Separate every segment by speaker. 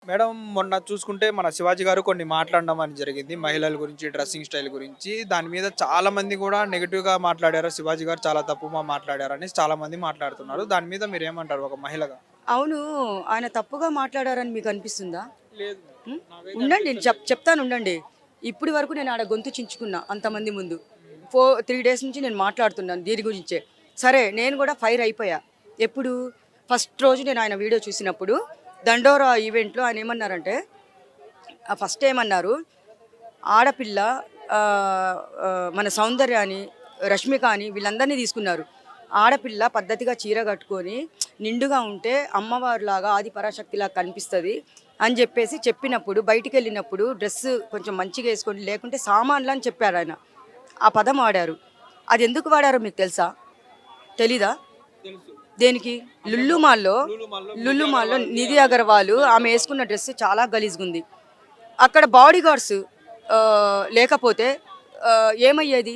Speaker 1: Madam మొన్న చూసుకుంటే మన శివాజీ గారు కొన్ని మాట్లాడడం అని జరిగింది. మహిళల గురించి, డ్రెస్సింగ్ స్టైల్ గురించి. దాని మీద చాలా మంది కూడా నెగెటివ్‌గా మాట్లాడారు. శివాజీ గారు చాలా తప్పుగా మాట్లాడారని చాలా మంది మాట్లాడుతున్నారు. దాని మీద మీరేమంటారు ఒక మహిళగా?
Speaker 2: అవును. ఆయన తప్పుగా మాట్లాడారని మీకనిపిస్తుందా?
Speaker 1: లేదు.
Speaker 2: హ్మ్.
Speaker 1: నాకైతే
Speaker 2: ఉండండి.
Speaker 1: అనిపించట్లేదు.
Speaker 2: చెప్తానుండండి. ఇప్పటి వరకు నేను ఆడ గొంతు చించుకున్నా అంతమంది ముందు. 3 డేస్ నుంచి నేను మాట్లాడుతున్నాను దీని గురించే. సరే నేను గూడా ఫైర్ అయిపోయా. ఎప్పుడు? ఫస్ట్ రోజు నేను ఆయన వీడియో చూసినప్పుడు దండోరా ఈవెంట్‌లో ఆయనేమన్నారంటే ఫస్ట్ ఏమన్నారు, ఆడపిల్ల మన సౌందర్యాని, రష్మిక అని వీళ్ళందరినీ తీసుకున్నారు. ఆడపిల్ల పద్ధతిగా చీర కట్టుకొని నిండుగా ఉంటే అమ్మవారిలాగా ఆది పరాశక్తిలాగా కనిపిస్తది అని చెప్పేసి చెప్పినప్పుడు బయటికెళ్ళినప్పుడు డ్రెస్ కొంచెం మంచిగా వేసుకోండి లేకుంటే సామాన్లు అని చెప్పారు ఆయన. ఆ పదం వాడారు. అది ఎందుకు వాడారో మీకు తెలుసా? తెలీదా?
Speaker 1: తెలుసు.
Speaker 2: దేనికి?
Speaker 1: అంటే
Speaker 2: లుల్లు మాల్‌లో
Speaker 1: నిధి
Speaker 2: లుల్లు మాల్‌లో
Speaker 1: అగర్వాల్‌ది
Speaker 2: నిధి
Speaker 1: అలా
Speaker 2: అగర్వాల్ ఆమె వేసుకున్న డ్రెస్ చాలా గలీజ్‌గుంది. అక్కడ బాడీ గార్డ్స్ లేకపోతే ఏమయ్యేది?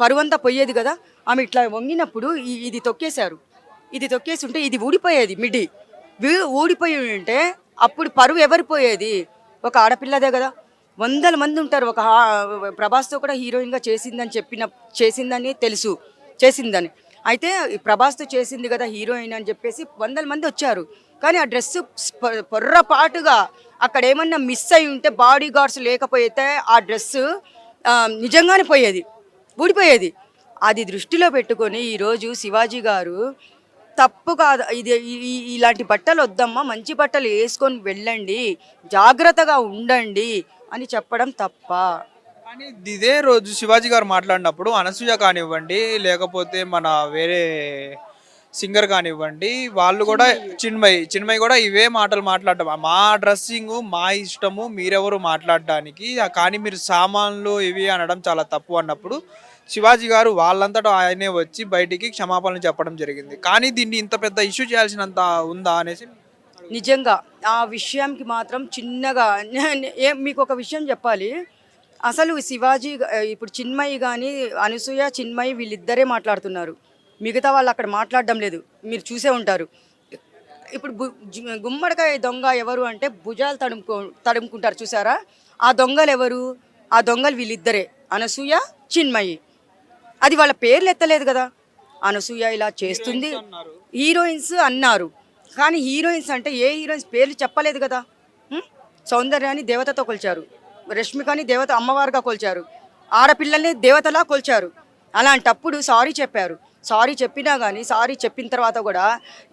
Speaker 2: పరువంతా పోయేది గదా! ఆమె ఇట్లా వంగినప్పుడు ఇది తొక్కేశారు. ఇది తొక్కేసుంటే ఇది ఊడిపోయేది మిడ్డీ. ఊడిపోయి ఉంటే అప్పుడు పరువు ఎవరు పోయేది? ఒక ఆడపిల్లదే గదా! వందల మంది ఉంటారు. ప్రభాస్‌తో కూడా హీరోయిన్‌గా చేసిందని తెలుసు. చేసిందని. అయితే ఈ ప్రభాస్‌తో చేసింది గదా హీరోయిన్ అని జెప్పేసి వందల మంది వచ్చారు. కానీ ఆ డ్రెస్సు పొర్రపాటుగా అక్కడేమన్నా మిస్ అయ్యి ఉంటే బాడీ గార్డ్స్ లేకపోతే ఆ డ్రెస్సు నిజంగానే పోయేది. ఊడిపోయేది. అది దృష్టిలో పెట్టుకొని ఈరోజు శివాజీ గారు తప్పు కాదు ఇది ఇలాంటి బట్టలు వద్దమ్మా, మంచి బట్టలు వేసుకొని వెళ్ళండి, జాగ్రత్తగా ఉండండి అని చెప్పడం తప్పా?
Speaker 1: కానీ ఇదే రోజు శివాజీ గారు మాట్లాడినప్పుడు అనసూయ కానివ్వండి, లేకపోతే మన వేరే సింగర్ కానివ్వండి, వాళ్ళు కూడా చిన్మయి కూడా ఇవే మాటలు మాట్లాడడం. మా డ్రెస్సింగు మా ఇష్టము, మీరెవరు మాట్లాడడానికి. కానీ మీరు సామాన్లు ఇవి అనడం చాలా తప్పు అన్నప్పుడు శివాజీ గారు వాళ్ళంతటా ఆయనే వచ్చి బయటికి క్షమాపణలు చెప్పడం జరిగింది. కానీ దీన్ని ఇంత పెద్ద ఇష్యూ చేయాల్సినంత ఉందా అనేసి
Speaker 2: నిజంగా ఆ విషయంకి మాత్రం చిన్నగా మీకు ఒక విషయం చెప్పాలి. అసలు ఇప్పుడు చిన్మయి కానీ అనసూయ చిన్మయి వీళ్ళిద్దరే మాట్లాడుతున్నారు. మిగతా వాళ్ళు అక్కడ మాట్లాడడం లేదు. మీరు చూసే ఉంటారు. ఇప్పుడు గుమ్మడికాయ దొంగ ఎవరు అంటే భుజాలు తడుముకుంటారు చూసారా? ఆ దొంగలు ఎవరు? ఆ దొంగలు వీళ్ళిద్దరే, అనసూయ చిన్మయి. అది వాళ్ళ పేర్లు ఎత్తలేదు కదా. అనసూయ ఇలా చేస్తుంది,
Speaker 1: అన్నారు.
Speaker 2: హీరోయిన్స్ అన్నారు. కానీ హీరోయిన్స్ అంటే ఏ హీరోయిన్స్ పేర్లు చెప్పలేదు కదా. ఉం? సౌందర్యాన్ని దేవతతో కొలిచారు, రష్మికని దేవత అమ్మవారుగా కొలిచారు, ఆడపిల్లల్ని దేవతలా కొలిచారు. అలాంటప్పుడు సారీ చెప్పారు. సారీ చెప్పినా కానీ సారీ చెప్పిన తర్వాత కూడా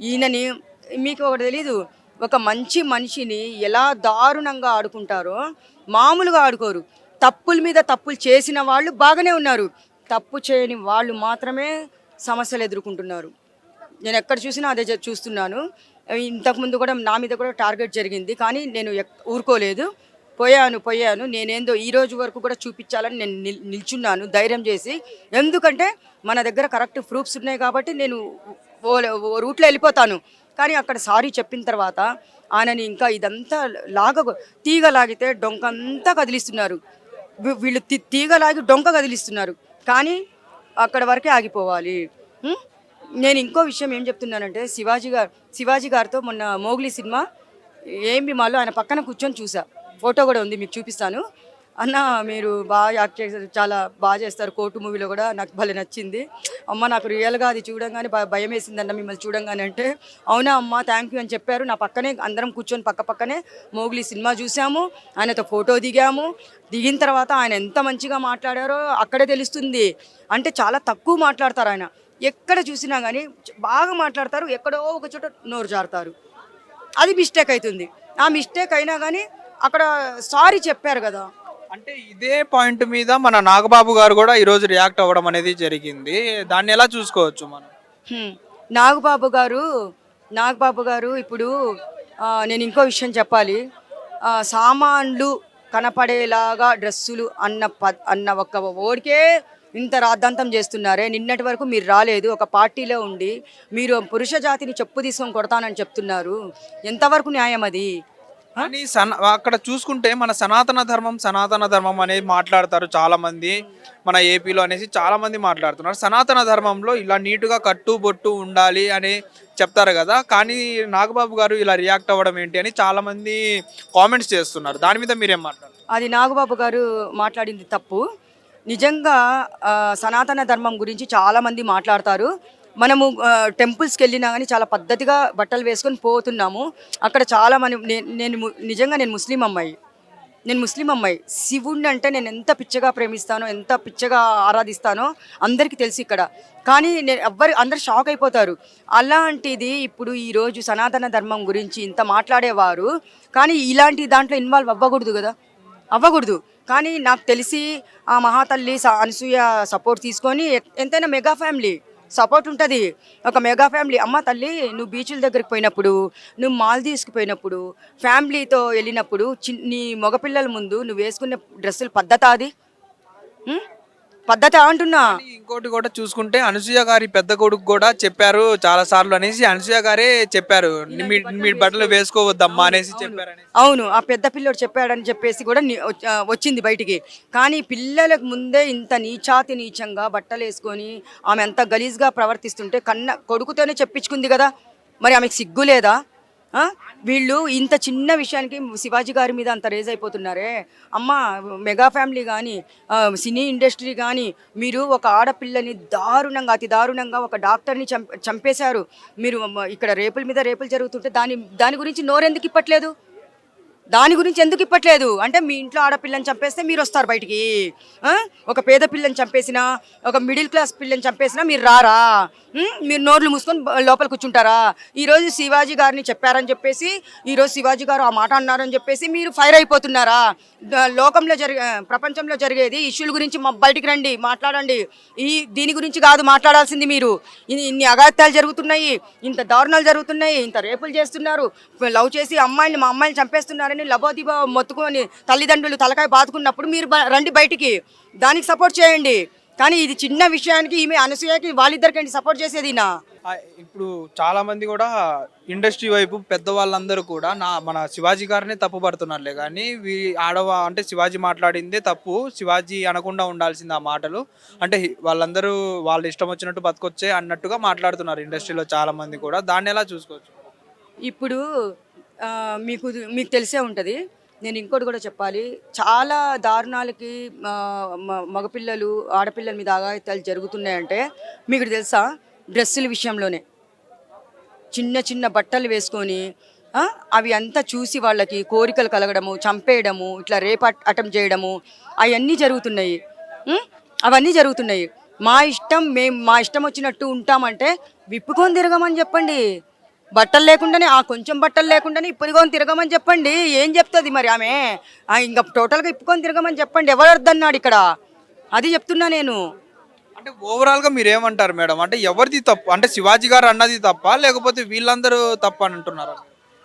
Speaker 2: ఈయనని, మీకు ఒకటి తెలీదు, ఒక మంచి మనిషిని ఎలా దారుణంగా ఆడుకుంటారో మామూలుగా ఆడుకోరు. తప్పుల మీద తప్పులు చేసిన వాళ్ళు బాగానే ఉన్నారు, తప్పు చేయని వాళ్ళు మాత్రమే సమస్యలు ఎదుర్కొంటున్నారు. నేను ఎక్కడ చూసినా అదే చూస్తున్నాను. ఇంతకుముందు కూడా నా మీద కూడా టార్గెట్ జరిగింది, కానీ నేను ఊరుకోలేదు. పోయాను నేనేందో ఈ రోజు వరకు కూడా చూపించాలని నేను నిల్చున్నాను ధైర్యం చేసి. ఎందుకంటే మన దగ్గర కరెక్ట్ ప్రూఫ్స్ ఉన్నాయి కాబట్టి నేను ఓ రూట్లో వెళ్ళిపోతాను. కానీ అక్కడ సారీ చెప్పిన తర్వాత ఆయనని ఇంకా ఇదంతా తీగ లాగితే డొంకంతా కదిలిస్తున్నారు. వీళ్ళు తీగ లాగి డొంక కదిలిస్తున్నారు, కానీ అక్కడ వరకే ఆగిపోవాలి. ఉం? నేను ఇంకో విషయం ఏం చెప్తున్నానంటే శివాజీ గారితో మొన్న మోగ్లీ సినిమా మాలో ఆయన పక్కన కూర్చొని చూసా. ఫోటో కూడా ఉంది, మీకు చూపిస్తాను. అన్న మీరు బాగా యాక్ట్ చేస్తారు, చాలా బాగా చేస్తారు, కోర్టు మూవీలో కూడా నాకు భలే నచ్చింది అమ్మ, నాకు రియల్గా అది చూడంగానే భయం వేసిందన్న మిమ్మల్ని చూడంగానే అంటే, అవునా అమ్మ థ్యాంక్ యూ అని చెప్పారు. నా పక్కనే అందరం కూర్చొని పక్కనే మోగ్లీ సినిమా చూసాము, ఆయనతో ఫోటో దిగిన తర్వాత ఆయన ఎంత మంచిగా మాట్లాడారో అక్కడే తెలుస్తుంది. అంటే చాలా తక్కువ మాట్లాడతారు ఆయన, ఎక్కడ చూసినా కానీ బాగా మాట్లాడతారు, ఎక్కడో ఒక చోట నోరు జారుతారు, అది మిస్టేక్ అవుతుంది. ఆ మిస్టేక్ అయినా కానీ అక్కడ సారీ చెప్పారు కదా.
Speaker 1: అంటే ఇదే పాయింట్ మీద మన నాగబాబు గారు కూడా ఈరోజు రియాక్ట్ అవ్వడం అనేది జరిగింది. దాన్ని ఎలా చూసుకోవచ్చు మనం?
Speaker 2: హ్మ్. నాగబాబు గారు ఇప్పుడు నేను ఇంకో విషయం చెప్పాలి. సామాన్లు కనపడేలాగా డ్రెస్సులు అన్న ఒక్క ఓడికే ఇంత రాద్ధాంతం చేస్తున్నారే. నిన్నటి వరకు మీరు రాలేదు, ఒక పార్టీలో ఉండి మీరు పురుష జాతిని చెప్పు తీసుకొని కొడతానని చెప్తున్నారు. ఎంతవరకు న్యాయం అది?
Speaker 1: కానీ అక్కడ చూసుకుంటే మన సనాతన ధర్మం అనేది మాట్లాడతారు చాలా మంది మన ఏపీలో అనేసి చాలా మంది మాట్లాడుతున్నారు. సనాతన ధర్మంలో ఇలా నీటుగా కట్టుబొట్టు ఉండాలి అని చెప్తారు కదా, కానీ నాగబాబు గారు ఇలా రియాక్ట్ అవ్వడం ఏంటి అని చాలా మంది కామెంట్స్ చేస్తున్నారు. దాని మీద మీరేం మాట్లాడారు?
Speaker 2: అది నాగబాబు గారు మాట్లాడింది తప్పు. నిజంగా సనాతన ధర్మం గురించి చాలామంది మాట్లాడతారు. మనము టెంపుల్స్కి వెళ్ళినా కానీ చాలా పద్ధతిగా బట్టలు వేసుకొని పోతున్నాము. అక్కడ చాలా నిజంగా నేను ముస్లిం అమ్మాయి. శివుణ్ణి అంటే నేను ఎంత పిచ్చగా ప్రేమిస్తానో, ఎంత పిచ్చగా ఆరాధిస్తానో అందరికీ తెలుసు ఇక్కడ. కానీ అందరు షాక్ అయిపోతారు. అలాంటిది ఇప్పుడు ఈరోజు సనాతన ధర్మం గురించి ఇంత మాట్లాడేవారు కానీ ఇలాంటి దాంట్లో ఇన్వాల్వ్ అవ్వకూడదు. కానీ నాకు తెలిసి ఆ మహాతల్లి అనసూయ సపోర్ట్ తీసుకొని ఎంతైనా మెగా ఫ్యామిలీ సపోర్ట్ ఉంటుంది. ఒక మెగా ఫ్యామిలీ. అమ్మ తల్లి, నువ్వు బీచ్ల దగ్గరికి పోయినప్పుడు, నువ్వు మాల్దీవ్స్కి పోయినప్పుడు, ఫ్యామిలీతో వెళ్ళినప్పుడు నీ మగపిల్లల ముందు నువ్వు వేసుకునే డ్రెస్సులు పద్ధత అది పద్ధతి అంటున్నా.
Speaker 1: ఇంకోటి కూడా చూసుకుంటే అనసూయ గారి పెద్ద కొడుకు కూడా చెప్పారు చాలా సార్లు అనేసి, అనసూయ గారే చెప్పారు మీ బట్టలు వేసుకోవద్దమ్మా అనేసి చెప్పారు.
Speaker 2: అవును, ఆ పెద్ద పిల్లోడు చెప్పాడని చెప్పేసి కూడా వచ్చింది బయటికి. కానీ పిల్లలకు ముందే ఇంత నీచంగా బట్టలు వేసుకొని ఆమె అంత గలీజ్గా ప్రవర్తిస్తుంటే కొడుకుతోనే చెప్పించుకుంది కదా, మరి ఆమెకు సిగ్గు లేదా? వీళ్ళు ఇంత చిన్న విషయానికి శివాజీ గారి మీద అంత రేజ్ అయిపోతున్నారే. అమ్మ, మెగా ఫ్యామిలీ కానీ సినీ ఇండస్ట్రీ కానీ మీరు ఒక ఆడపిల్లని అతి దారుణంగా ఒక డాక్టర్ని చంపేశారు. మీరు ఇక్కడ రేపుల మీద రేపులు జరుగుతుంటే దాని గురించి నోరెందుకు ఇప్పట్లేదు? అంటే మీ ఇంట్లో ఆడపిల్లని చంపేస్తే మీరు వస్తారు బయటికి. ఒక పేద పిల్లని చంపేసినా, ఒక మిడిల్ క్లాస్ పిల్లని చంపేసినా మీరు రారా? మీరు నోర్లు మూసుకొని లోపల కూర్చుంటారా? ఈరోజు శివాజీ గారిని చెప్పారని చెప్పేసి, ఈరోజు శివాజీ గారు ఆ మాట అన్నారని చెప్పేసి మీరు ఫైర్ అయిపోతున్నారా? ప్రపంచంలో జరిగేది ఇష్యూల గురించి బయటికి రండి, మాట్లాడండి. దీని గురించి కాదు మాట్లాడాల్సింది మీరు. ఇన్ని అగాత్యాలు జరుగుతున్నాయి, ఇంత దారుణాలు జరుగుతున్నాయి, ఇంత రేపులు చేస్తున్నారు, లవ్ చేసి మా అమ్మాయిని చంపేస్తున్నారని లబోదిబో మొత్తుకొని తల్లిదండ్రులు తలకాయ బాదుకున్నప్పుడు మీరు రండి బయటికి, దానికి సపోర్ట్ చేయండి. కానీ ఇది చిన్న విషయానికి ఈమె అనసూయకి వాళ్ళిద్దరికండి సపోర్ట్ చేసేదినా?
Speaker 1: ఇప్పుడు చాలా మంది కూడా ఇండస్ట్రీ వైపు పెద్దవాళ్ళందరూ కూడా మన శివాజీ గారిని తప్పు పడుతున్నారులే, కానీ అంటే శివాజీ మాట్లాడిందే తప్పు, శివాజీ అనకుండా ఉండాల్సింది ఆ మాటలు. అంటే వాళ్ళందరూ వాళ్ళ ఇష్టం వచ్చినట్టు బతకొచ్చే అన్నట్టుగా మాట్లాడుతున్నారు ఇండస్ట్రీలో చాలా మంది కూడా. దాన్ని ఎలా చూసుకోవచ్చు?
Speaker 2: ఇప్పుడు మీకు తెలిసే ఉంటుంది. నేను ఇంకోటి కూడా చెప్పాలి. చాలా దారుణాలకి మగపిల్లలు ఆడపిల్లల మీద అఘాయిత్యాలు జరుగుతున్నాయంటే మీకు తెలుసా? డ్రెస్సుల విషయంలోనే చిన్న బట్టలు వేసుకొని అవి అంతా చూసి వాళ్ళకి కోరికలు కలగడము, చంపేయడము, ఇట్లా రేప్ అటెంప్ట్ చేయడము అవన్నీ జరుగుతున్నాయి. మా ఇష్టం వచ్చినట్టు ఉంటామంటే విప్పుకొని తిరగమని చెప్పండి. బట్టలు లేకుండానే కొంచెం బట్టలు లేకుండానే ఇప్పుకొని తిరగమని చెప్పండి. ఏం చెప్తుంది మరి ఆమె? ఇంకా టోటల్గా ఇప్పుకొని తిరగమని చెప్పండి. ఎవరు అర్థన్నాడు ఇక్కడ? అది చెప్తున్నా నేను.
Speaker 1: అంటే ఓవరాల్గా మీరు ఏమంటారు మేడం? అంటే ఎవరిది తప్పు? అంటే శివాజీ గారు అన్నది తప్ప, లేకపోతే వీళ్ళందరూ తప్పు అని అంటున్నారు?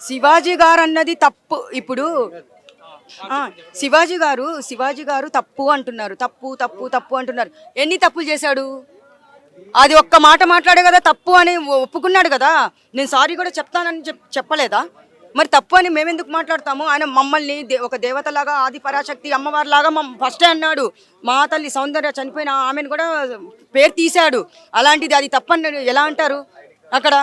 Speaker 2: శివాజీ గారు అన్నది తప్పు. ఇప్పుడు శివాజీ గారు తప్పు అంటున్నారు. తప్పు అంటున్నారు. ఎన్ని తప్పులు చేశాడు? అది ఒక్క మాట మాట్లాడే కదా తప్పు అని ఒప్పుకున్నాడు కదా. నేను సారీ కూడా చెప్తానని చెప్పలేదా? మరి తప్పు అని మేమెందుకు మాట్లాడతాము? ఆయన మమ్మల్ని ఒక దేవతలాగా, ఆది పరాశక్తి అమ్మవారిలాగా ఫస్టే అన్నాడు. మా తల్లి సౌందర్య చనిపోయిన ఆమెను కూడా పేరు తీశాడు. అలాంటిది అది తప్పని ఎలా అంటారు? అక్కడ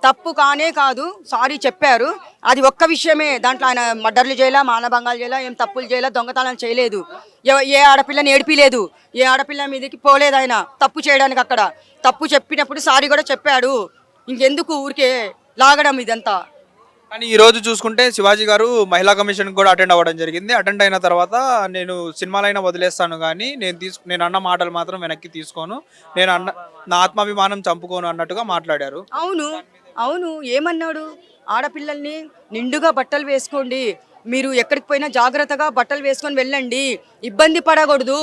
Speaker 2: తప్పు కానే కాదు, సారీ చెప్పారు. అది ఒక్క విషయమే. దాంట్లో ఆయన మర్డర్లు చేయలే, మానభంగాలు చేయలే, ఏం తప్పులు చేయలే, దొంగతనాలు చేయలేదు, ఏ ఆడపిల్లని ఏడిపిలేదు, ఏ ఆడపిల్ల మీదకి పోలేదు. ఆయన తప్పు చేయడానికి అక్కడ తప్పు చెప్పినప్పుడు సారీ కూడా చెప్పాడు. ఇంకెందుకు ఊరికే లాగడం ఇదంతా?
Speaker 1: కానీ ఈ రోజు చూసుకుంటే శివాజీ గారు మహిళా కమిషన్ కూడా అటెండ్ అవ్వడం జరిగింది. అటెండ్ అయిన తర్వాత నేను సినిమాలైనా వదిలేస్తాను కానీ నేను అన్న మాటలు మాత్రం వెనక్కి తీసుకోను, నా ఆత్మాభిమానం చంపుకోను అన్నట్టుగా మాట్లాడారు.
Speaker 2: అవును ఏమన్నాడు? ఆడపిల్లల్ని నిండుగా బట్టలు వేసుకోండి, మీరు ఎక్కడికి పోయినా జాగ్రత్తగా బట్టలు వేసుకొని వెళ్ళండి, ఇబ్బంది పడకూడదు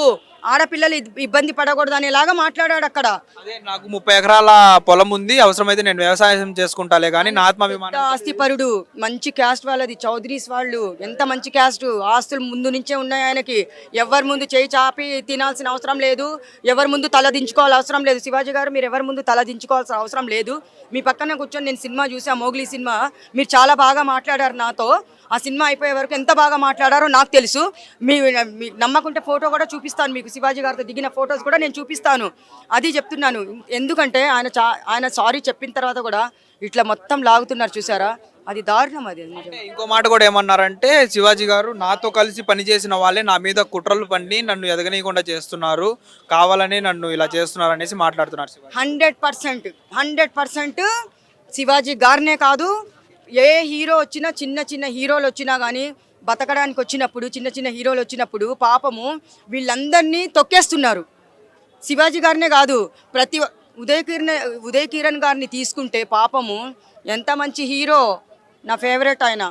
Speaker 2: ఆడపిల్లలు ఇబ్బంది పడకూడదు అనేలాగా మాట్లాడాడు అక్కడ.
Speaker 1: అదే నాకు 30 ఎకరాల పొలం ఉంది, అవసరమైతే నేను వ్యవసాయం చేసుకుంటాలే కానీ నా ఆత్మాభిమానం.
Speaker 2: ఆస్తిపరుడు, మంచి క్యాస్ట్ వాళ్ళది, చౌదరీస్ వాళ్ళు, ఎంత మంచి క్యాస్ట్, ఆస్తులు ముందు నుంచే ఉన్నాయి ఆయనకి. ఎవరి ముందు చేయి చాపి తినాల్సిన అవసరం లేదు, ఎవరి ముందు తల దించుకోవాల్సిన అవసరం లేదు. శివాజీ గారు మీరు ఎవరి ముందు తల దించుకోవాల్సిన అవసరం లేదు. మీ పక్కన కూర్చొని నేను సినిమా చూసా, మోగ్లీ సినిమా, మీరు చాలా బాగా మాట్లాడారు నాతో. ఆ సినిమా అయిపోయే వరకు ఎంత బాగా మాట్లాడారో నాకు తెలుసు. మీ నమ్మకుంటే ఫోటో కూడా చూపిస్తాను మీకు, శివాజీ గారితో దిగిన ఫొటోస్ కూడా నేను చూపిస్తాను. అది చెప్తున్నాను. ఎందుకంటే ఆయన సారీ చెప్పిన తర్వాత కూడా ఇట్లా మొత్తం లాగుతున్నారు చూసారా, అది దారుణం. అది
Speaker 1: ఇంకో మాట కూడా ఏమన్నారంటే శివాజీ గారు నాతో కలిసి పనిచేసిన వాళ్ళే నా మీద కుట్రలు పండి నన్ను ఎదగనీయకుండా చేస్తున్నారు, కావాలని నన్ను ఇలా చేస్తున్నారు అనేసి మాట్లాడుతున్నారు.
Speaker 2: 100% శివాజీ గారినే కాదు, ఏ హీరో వచ్చినా, చిన్న చిన్న హీరోలు వచ్చినా కానీ బతకడానికి వచ్చినప్పుడు, చిన్న చిన్న హీరోలు వచ్చినప్పుడు పాపము వీళ్ళందరినీ తొక్కేస్తున్నారు. శివాజీ గారినే కాదు, ప్రతి ఉదయ్ కిరణ్ గారిని తీసుకుంటే పాపము ఎంత మంచి హీరో, నా ఫేవరెట్ ఆయన.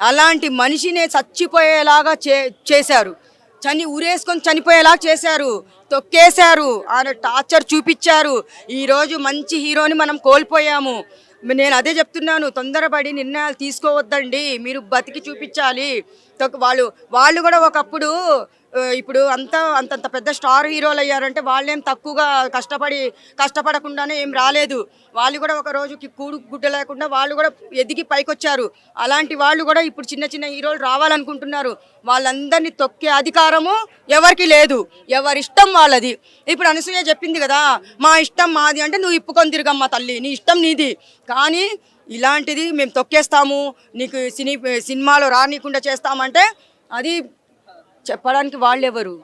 Speaker 2: అలాంటి మనిషినే చచ్చిపోయేలాగా చేశారు, ఊరేసుకొని చనిపోయేలా చేశారు, తొక్కేశారు, ఆయన టార్చర్ చూపించారు. ఈరోజు మంచి హీరోని మనం కోల్పోయాము. నేను అదే చెప్తున్నాను, తొందరపడి నిర్ణయాలు తీసుకోవద్దండి, మీరు బతికి చూపించాలి. వాళ్ళు కూడా ఒకప్పుడు, ఇప్పుడు అంతంత పెద్ద స్టార్ హీరోలు అయ్యారంటే వాళ్ళేం తక్కువగా కష్టపడకుండానే ఏం రాలేదు. వాళ్ళు కూడా ఒక రోజుకి కూడు గుడ్డ లేకుండా వాళ్ళు కూడా ఎదిగి పైకొచ్చారు. అలాంటి వాళ్ళు కూడా ఇప్పుడు చిన్న చిన్న హీరోలు రావాలనుకుంటున్నారు. వాళ్ళందరినీ తొక్కే అధికారము ఎవరికి లేదు, ఎవరిష్టం వాళ్ళది. ఇప్పుడు అనసూయ చెప్పింది కదా, మా ఇష్టం మాది అంటే, నువ్వు ఇప్పుకొని తిరగమ్మా తల్లి, నీ ఇష్టం నీది. కానీ ఇలాంటిది మేము తొక్కేస్తాము, నీకు సినిమాలో రానీయకుండా చేస్తామంటే అది చెప్పడానికి వాళ్ళెవరు?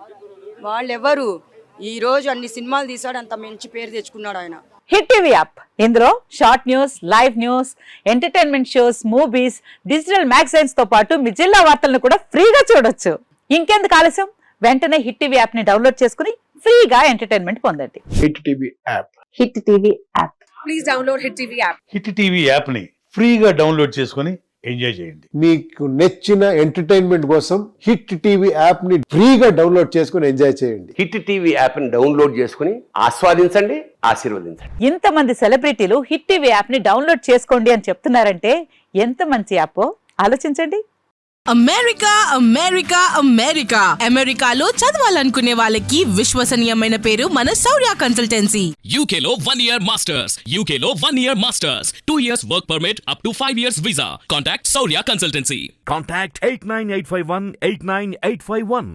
Speaker 2: ఈరోజు అన్ని సినిమాలు తీసాడు, అంత మంచి పేరు తెచ్చుకున్నాడు ఆయన.
Speaker 3: హిట్ టీవీ యాప్, ఇందులో short news, live news, entertainment shows, movies, digital magazines తో పాటు మీ జిల్లా వార్తలను కూడా ఫ్రీగా చూడొచ్చు. ఇంకెందుకు ఆలస్యం, వెంటనే హిట్ టీవీ యాప్ ని డౌన్లోడ్ చేసుకుని ఫ్రీగా ఎంటర్టైన్మెంట్ పొందండి.
Speaker 4: Hit TV app.
Speaker 3: Hit TV app.
Speaker 2: Please download hit TV app.
Speaker 5: Hit TV app ని ఫ్రీగా డౌన్లోడ్ చేసుకుని ఎంజాయ్ చేయండి.
Speaker 4: మీకు నచ్చిన ఎంటర్టైన్మెంట్ కోసం హిట్ టీవీ యాప్ ని ఫ్రీగా డౌన్లోడ్ చేసుకుని ఎంజాయ్ చేయండి.
Speaker 6: హిట్ టీవీ యాప్ ని డౌన్లోడ్ చేసుకుని ఆస్వాదించండి, ఆశీర్వదించండి.
Speaker 3: ఇంతమంది సెలబ్రిటీలు హిట్ టీవీ యాప్ ని డౌన్లోడ్ చేసుకోండి అని చెప్తున్నారంటే ఎంత మంచి యాప్ ఆలోచించండి.
Speaker 7: అమెరికాలో చదవాలనుకునే వాళ్ళకి విశ్వసనీయమైన పేరు మన శౌర్య కన్సల్టెన్సీ.
Speaker 8: UK లో 1 year masters, UK లో 1 year masters, 2 years work permit up to 5 years visa. Contact Saurya Consultancy.
Speaker 9: Contact 89851 89851.